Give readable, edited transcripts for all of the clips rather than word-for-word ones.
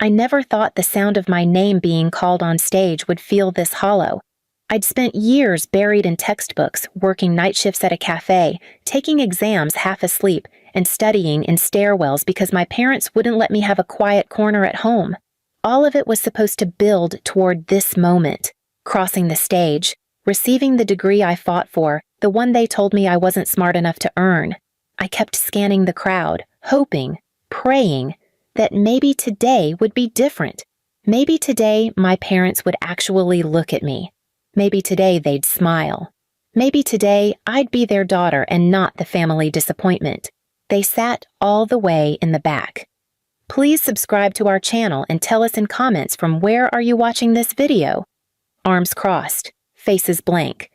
I never thought the sound of my name being called on stage would feel this hollow. I'd spent years buried in textbooks, working night shifts at a cafe, taking exams half asleep, and studying in stairwells because my parents wouldn't let me have a quiet corner at home. All of it was supposed to build toward this moment, crossing the stage, receiving the degree I fought for, the one they told me I wasn't smart enough to earn. I kept scanning the crowd, hoping, praying, that maybe today would be different. Maybe today my parents would actually look at me. Maybe today they'd smile. Maybe today I'd be their daughter and not the family disappointment. They sat all the way in the back. Please subscribe to our channel and tell us in comments from where are you watching this video. Arms crossed, faces blank.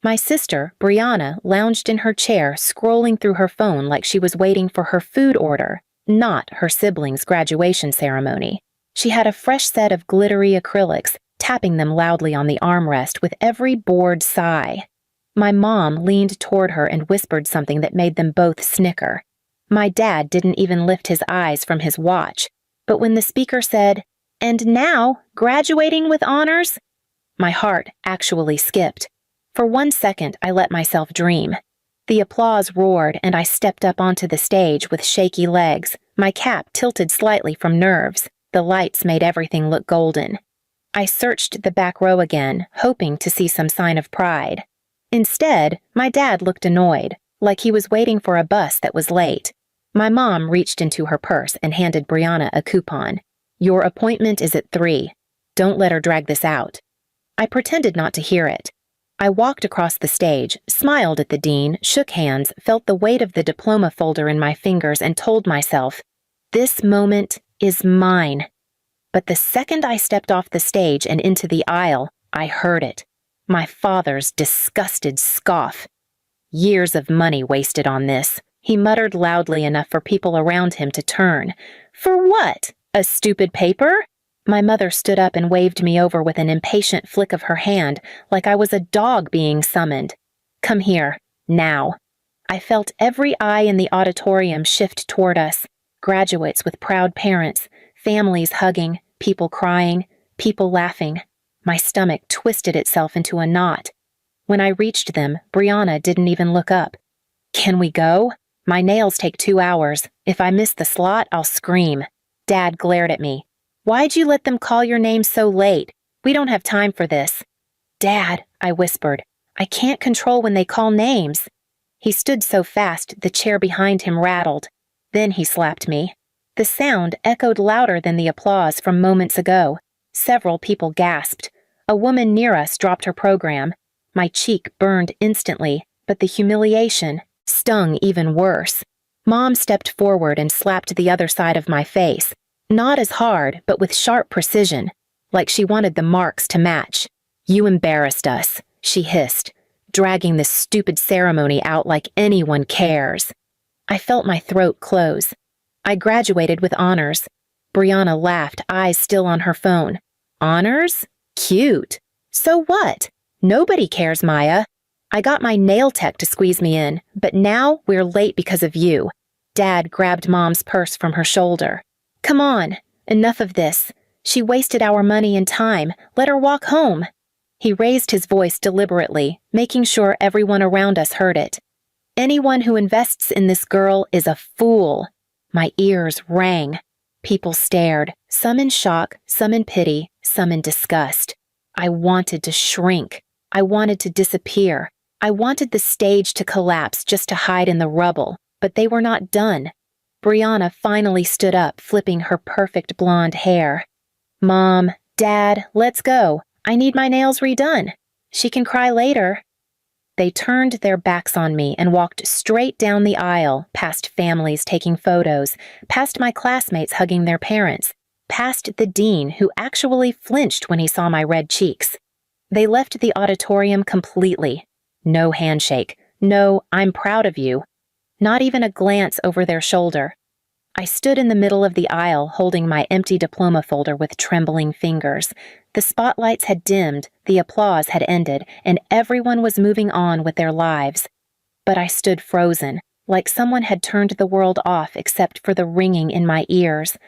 My sister, Brianna, lounged in her chair, scrolling through her phone like she was waiting for her food order, not her siblings' graduation ceremony. She had a fresh set of glittery acrylics, tapping them loudly on the armrest with every bored sigh. My mom leaned toward her and whispered something that made them both snicker. My dad didn't even lift his eyes from his watch, but when the speaker said, "And now, graduating with honors," my heart actually skipped. For 1 second, I let myself dream. The applause roared, and I stepped up onto the stage with shaky legs, my cap tilted slightly from nerves. The lights made everything look golden. I searched the back row again, hoping to see some sign of pride. Instead, my dad looked annoyed, like he was waiting for a bus that was late. My mom reached into her purse and handed Brianna a coupon. "Your appointment is at 3. Don't let her drag this out." I pretended not to hear it. I walked across the stage, smiled at the dean, shook hands, felt the weight of the diploma folder in my fingers, and told myself, this moment is mine. But the second I stepped off the stage and into the aisle, I heard it. My father's disgusted scoff. "Years of money wasted on this," he muttered loudly enough for people around him to turn. "For what? A stupid paper?" My mother stood up and waved me over with an impatient flick of her hand, like I was a dog being summoned. "Come here, now." I felt every eye in the auditorium shift toward us. Graduates with proud parents, families hugging, people crying, people laughing. My stomach twisted itself into a knot. When I reached them, Brianna didn't even look up. "Can we go? My nails take 2 hours. If I miss the slot, I'll scream." Dad glared at me. "Why'd you let them call your name so late? We don't have time for this." "Dad," I whispered, "I can't control when they call names." He stood so fast the chair behind him rattled. Then he slapped me. The sound echoed louder than the applause from moments ago. Several people gasped. A woman near us dropped her program. My cheek burned instantly, but the humiliation stung even worse. Mom stepped forward and slapped the other side of my face. Not as hard, but with sharp precision, like she wanted the marks to match. "You embarrassed us," she hissed, dragging this stupid ceremony out like anyone cares. I felt my throat close. "I graduated with honors." Brianna laughed, eyes still on her phone. "Honors? Cute. So what? Nobody cares, Maya. I got my nail tech to squeeze me in, but now we're late because of you." Dad grabbed Mom's purse from her shoulder. "Come on, enough of this. She wasted our money and time. Let her walk home." He raised his voice deliberately, making sure everyone around us heard it. "Anyone who invests in this girl is a fool." My ears rang. People stared, some in shock, some in pity, some in disgust. I wanted to shrink. I wanted to disappear. I wanted the stage to collapse just to hide in the rubble, but they were not done. Brianna finally stood up, flipping her perfect blonde hair. "Mom, Dad, let's go. I need my nails redone. She can cry later." They turned their backs on me and walked straight down the aisle, past families taking photos, past my classmates hugging their parents, past the dean who actually flinched when he saw my red cheeks. They left the auditorium completely. No handshake. No, "I'm proud of you." Not even a glance over their shoulder. I stood in the middle of the aisle, holding my empty diploma folder with trembling fingers. The spotlights had dimmed, the applause had ended, and everyone was moving on with their lives. But I stood frozen, like someone had turned the world off except for the ringing in my ears.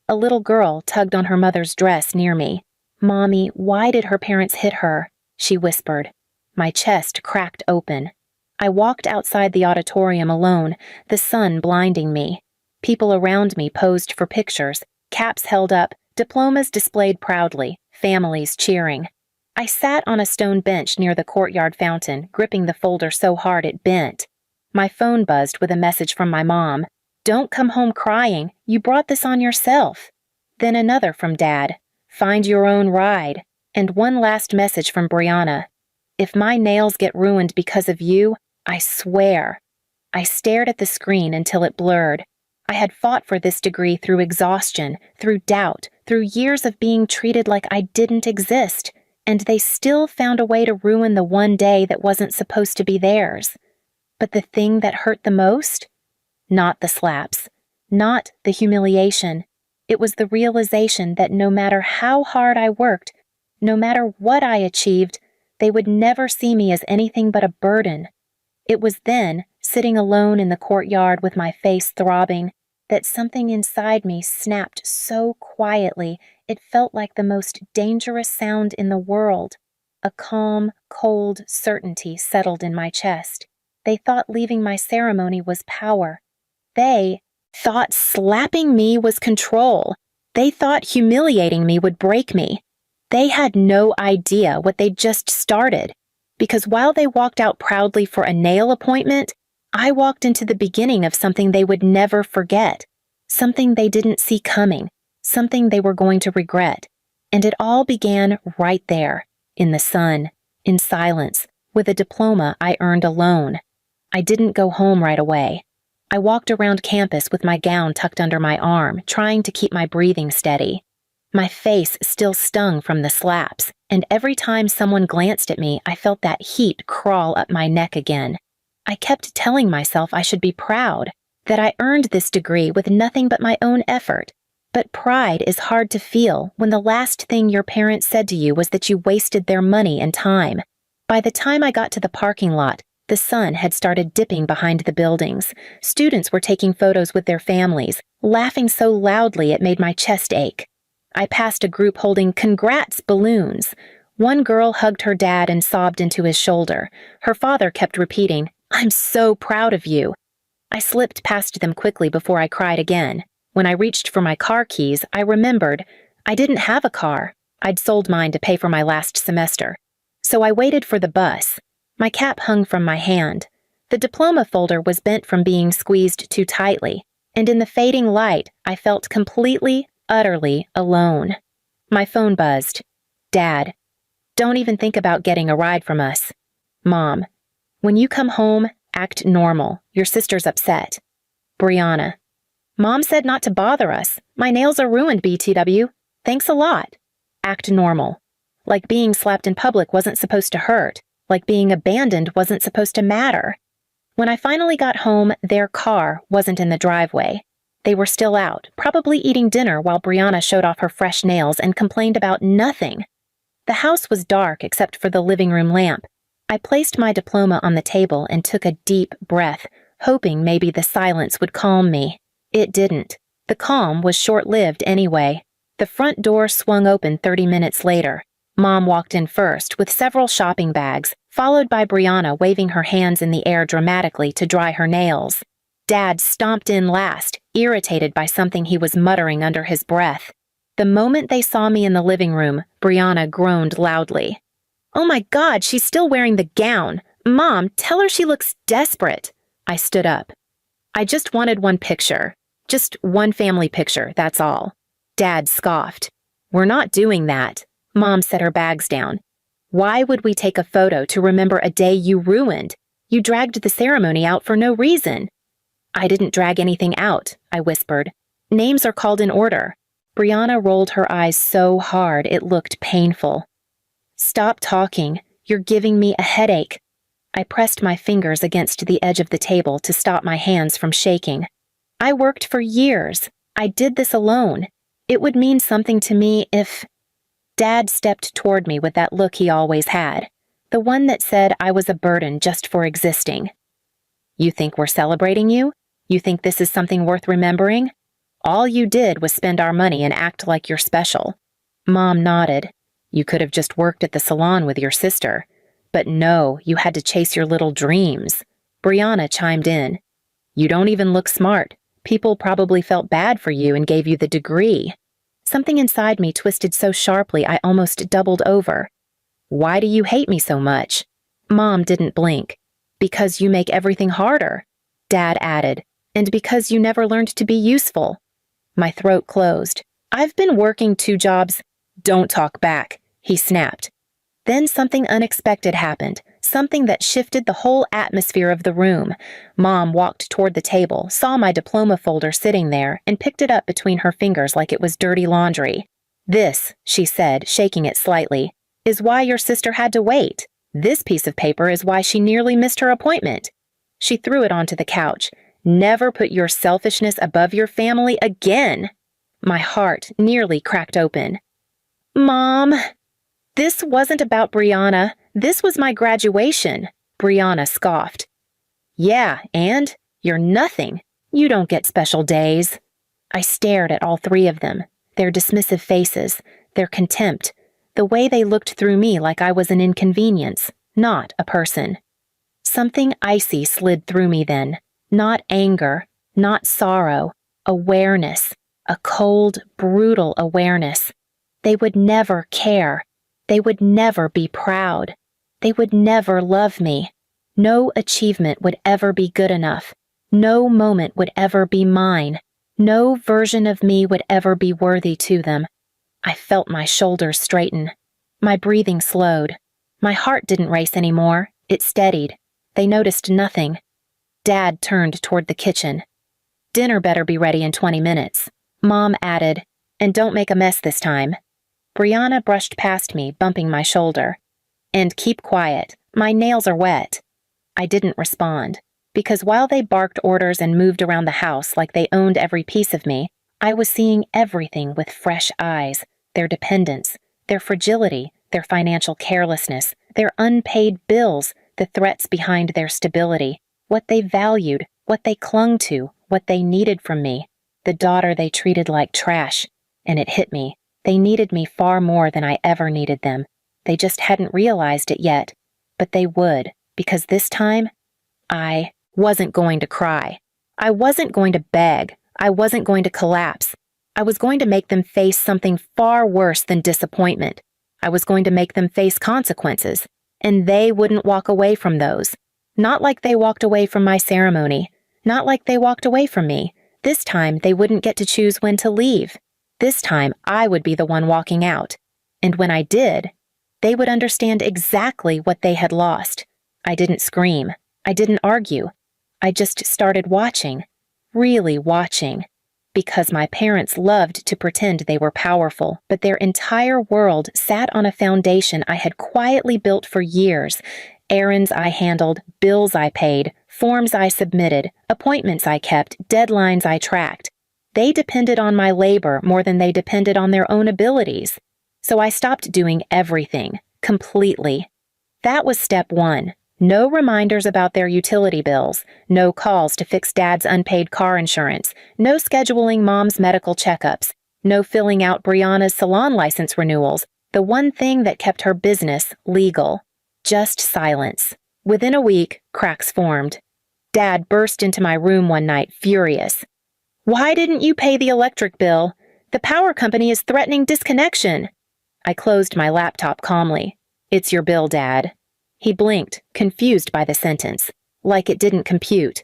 A little girl tugged on her mother's dress near me. "Mommy, why did her parents hit her?" she whispered. My chest cracked open. I walked outside the auditorium alone, the sun blinding me. People around me posed for pictures, caps held up, diplomas displayed proudly, families cheering. I sat on a stone bench near the courtyard fountain, gripping the folder so hard it bent. My phone buzzed with a message from my mom. "Don't come home crying. You brought this on yourself." Then another from Dad. "Find your own ride." And one last message from Brianna. "If my nails get ruined because of you, I swear." I stared at the screen until it blurred. I had fought for this degree through exhaustion, through doubt, through years of being treated like I didn't exist, and they still found a way to ruin the one day that wasn't supposed to be theirs. But the thing that hurt the most? Not the slaps, not the humiliation. It was the realization that no matter how hard I worked, no matter what I achieved, they would never see me as anything but a burden. It was then, sitting alone in the courtyard with my face throbbing, that something inside me snapped so quietly it felt like the most dangerous sound in the world. A calm, cold certainty settled in my chest. They thought leaving my ceremony was power. They thought slapping me was control. They thought humiliating me would break me. They had no idea what they'd just started, because while they walked out proudly for a nail appointment, I walked into the beginning of something they would never forget, something they didn't see coming, something they were going to regret. And it all began right there, in the sun, in silence, with a diploma I earned alone. I didn't go home right away. I walked around campus with my gown tucked under my arm, trying to keep my breathing steady. My face still stung from the slaps, and every time someone glanced at me, I felt that heat crawl up my neck again. I kept telling myself I should be proud, that I earned this degree with nothing but my own effort. But pride is hard to feel when the last thing your parents said to you was that you wasted their money and time. By the time I got to the parking lot, the sun had started dipping behind the buildings. Students were taking photos with their families, laughing so loudly it made my chest ache. I passed a group holding "Congrats" balloons. One girl hugged her dad and sobbed into his shoulder. Her father kept repeating, "I'm so proud of you." I slipped past them quickly before I cried again. When I reached for my car keys, I remembered I didn't have a car. I'd sold mine to pay for my last semester. So I waited for the bus. My cap hung from my hand. The diploma folder was bent from being squeezed too tightly, and in the fading light, I felt completely, utterly alone. My phone buzzed. "Dad, don't even think about getting a ride from us." "Mom, when you come home, act normal. Your sister's upset." Brianna, "Mom said not to bother us. My nails are ruined, BTW. Thanks a lot." Act normal. Like being slapped in public wasn't supposed to hurt. Like being abandoned wasn't supposed to matter. When I finally got home, their car wasn't in the driveway. They were still out, probably eating dinner while Brianna showed off her fresh nails and complained about nothing. The house was dark except for the living room lamp. I placed my diploma on the table and took a deep breath, hoping maybe the silence would calm me. It didn't. The calm was short-lived anyway. The front door swung open 30 minutes later. Mom walked in first with several shopping bags, followed by Brianna waving her hands in the air dramatically to dry her nails. Dad stomped in last, irritated by something he was muttering under his breath. The moment they saw me in the living room, Brianna groaned loudly. "Oh my God, she's still wearing the gown. Mom, tell her she looks desperate." I stood up. "I just wanted one picture. Just one family picture, that's all." Dad scoffed. "We're not doing that." Mom set her bags down. "Why would we take a photo to remember a day you ruined? You dragged the ceremony out for no reason." "I didn't drag anything out," I whispered. "Names are called in order." Brianna rolled her eyes so hard it looked painful. "Stop talking. You're giving me a headache." I pressed my fingers against the edge of the table to stop my hands from shaking. I worked for years. I did this alone. It would mean something to me if... Dad stepped toward me with that look he always had, the one that said I was a burden just for existing. "You think we're celebrating you? You think this is something worth remembering?" All you did was spend our money and act like you're special." Mom nodded. "You could have just worked at the salon with your sister. But no, you had to chase your little dreams." Brianna chimed in. "You don't even look smart. People probably felt bad for you and gave you the degree." Something inside me twisted so sharply I almost doubled over. "Why do you hate me so much?" Mom didn't blink. "Because you make everything harder," Dad added, "and because you never learned to be useful." My throat closed. "I've been working 2 jobs." "Don't talk back," he snapped. Then something unexpected happened, something that shifted the whole atmosphere of the room. Mom walked toward the table, saw my diploma folder sitting there, and picked it up between her fingers like it was dirty laundry. "This," she said, shaking it slightly, "is why your sister had to wait. This piece of paper is why she nearly missed her appointment." She threw it onto the couch. "Never put your selfishness above your family again." My heart nearly cracked open. "Mom." "This wasn't about Brianna. This was my graduation," Brianna scoffed. "Yeah, and? You're nothing. You don't get special days." I stared at all 3 of them, their dismissive faces, their contempt, the way they looked through me like I was an inconvenience, not a person. Something icy slid through me then. Not anger, not sorrow, awareness, a cold, brutal awareness. They would never care. They would never be proud. They would never love me. No achievement would ever be good enough. No moment would ever be mine. No version of me would ever be worthy to them. I felt my shoulders straighten. My breathing slowed. My heart didn't race anymore. It steadied. They noticed nothing. Dad turned toward the kitchen. "Dinner better be ready in 20 minutes. Mom added, "And don't make a mess this time." Brianna brushed past me, bumping my shoulder. "And keep quiet. My nails are wet." I didn't respond, because while they barked orders and moved around the house like they owned every piece of me, I was seeing everything with fresh eyes, their dependence, their fragility, their financial carelessness, their unpaid bills, the threats behind their stability, what they valued, what they clung to, what they needed from me, the daughter they treated like trash. And it hit me. They needed me far more than I ever needed them. They just hadn't realized it yet. But they would, because this time, I wasn't going to cry. I wasn't going to beg. I wasn't going to collapse. I was going to make them face something far worse than disappointment. I was going to make them face consequences, and they wouldn't walk away from those. Not like they walked away from my ceremony. Not like they walked away from me. This time, they wouldn't get to choose when to leave. This time, I would be the one walking out. And when I did, they would understand exactly what they had lost. I didn't scream. I didn't argue. I just started watching. Really watching. Because my parents loved to pretend they were powerful, but their entire world sat on a foundation I had quietly built for years. Errands I handled, bills I paid, forms I submitted, appointments I kept, deadlines I tracked. They depended on my labor more than they depended on their own abilities. So I stopped doing everything, completely. That was step 1. No reminders about their utility bills, no calls to fix Dad's unpaid car insurance, no scheduling Mom's medical checkups, no filling out Brianna's salon license renewals, the one thing that kept her business legal. Just silence. Within a week, cracks formed. Dad burst into my room one night, furious. "Why didn't you pay the electric bill? The power company is threatening disconnection." I closed my laptop calmly. "It's your bill, Dad." He blinked, confused by the sentence, like it didn't compute.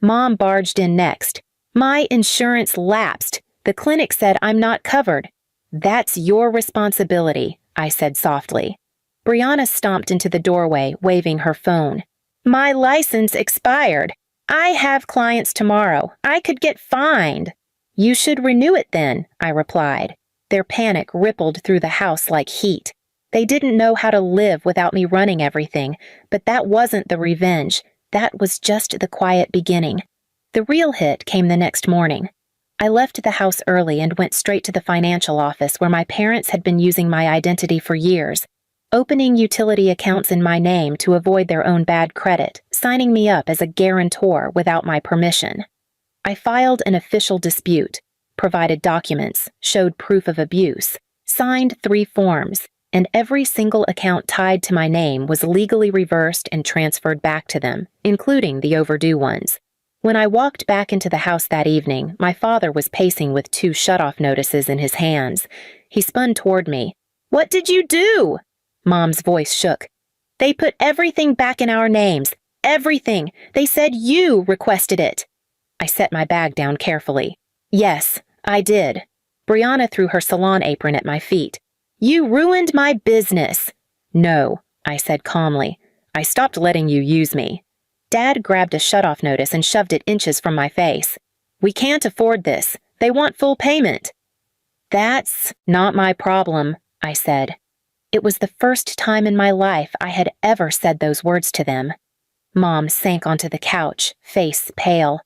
Mom barged in next. "My insurance lapsed. The clinic said I'm not covered." "That's your responsibility," I said softly. Brianna stomped into the doorway, waving her phone. "My license expired. I have clients tomorrow. I could get fined." "You should renew it then," I replied. Their panic rippled through the house like heat. They didn't know how to live without me running everything, but that wasn't the revenge. That was just the quiet beginning. The real hit came the next morning. I left the house early and went straight to the financial office where my parents had been using my identity for years, opening utility accounts in my name to avoid their own bad credit, signing me up as a guarantor without my permission. I filed an official dispute. provided documents, showed proof of abuse, signed 3 forms, and every single account tied to my name was legally reversed and transferred back to them, including the overdue ones. When I walked back into the house that evening, my father was pacing with 2 shut-off notices in his hands. He spun toward me. "What did you do?" Mom's voice shook. "They put everything back in our names. Everything. They said you requested it." I set my bag down carefully. "Yes, I did." Brianna threw her salon apron at my feet. "You ruined my business." "No," I said calmly. "I stopped letting you use me." Dad grabbed a shutoff notice and shoved it inches from my face. "We can't afford this. They want full payment." "That's not my problem," I said. It was the first time in my life I had ever said those words to them. Mom sank onto the couch, face pale.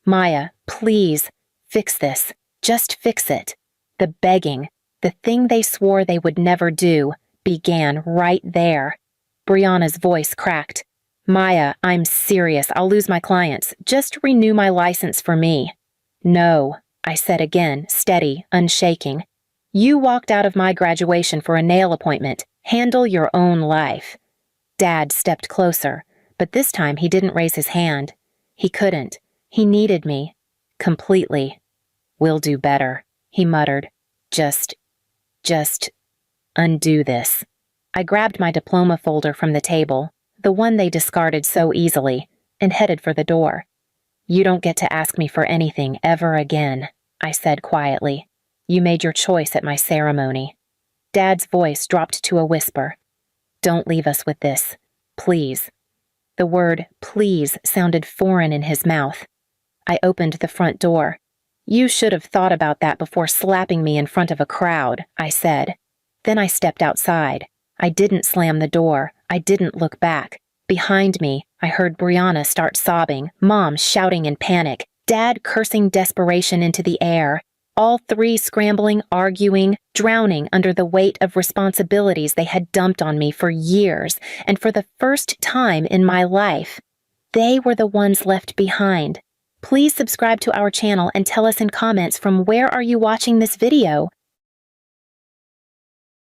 "Maya, please, fix this. Just fix it." The begging, the thing they swore they would never do, began right there. Brianna's voice cracked. "Maya, I'm serious. I'll lose my clients. Just renew my license for me." "No," I said again, steady, unshaking. "You walked out of my graduation for a nail appointment. Handle your own life." Dad stepped closer, but this time he didn't raise his hand. He couldn't. He needed me. Completely. "We'll do better," he muttered. Just undo this." I grabbed my diploma folder from the table, the one they discarded so easily, and headed for the door. "You don't get to ask me for anything ever again," I said quietly. "You made your choice at my ceremony." Dad's voice dropped to a whisper. "Don't leave us with this. Please." The word "please" sounded foreign in his mouth. I opened the front door. "You should have thought about that before slapping me in front of a crowd," I said. Then I stepped outside. I didn't slam the door. I didn't look back. Behind me, I heard Brianna start sobbing, Mom shouting in panic, Dad cursing desperation into the air, all 3 scrambling, arguing, drowning under the weight of responsibilities they had dumped on me for years, and for the first time in my life. They were the ones left behind. Please subscribe to our channel and tell us in comments from where are you watching this video.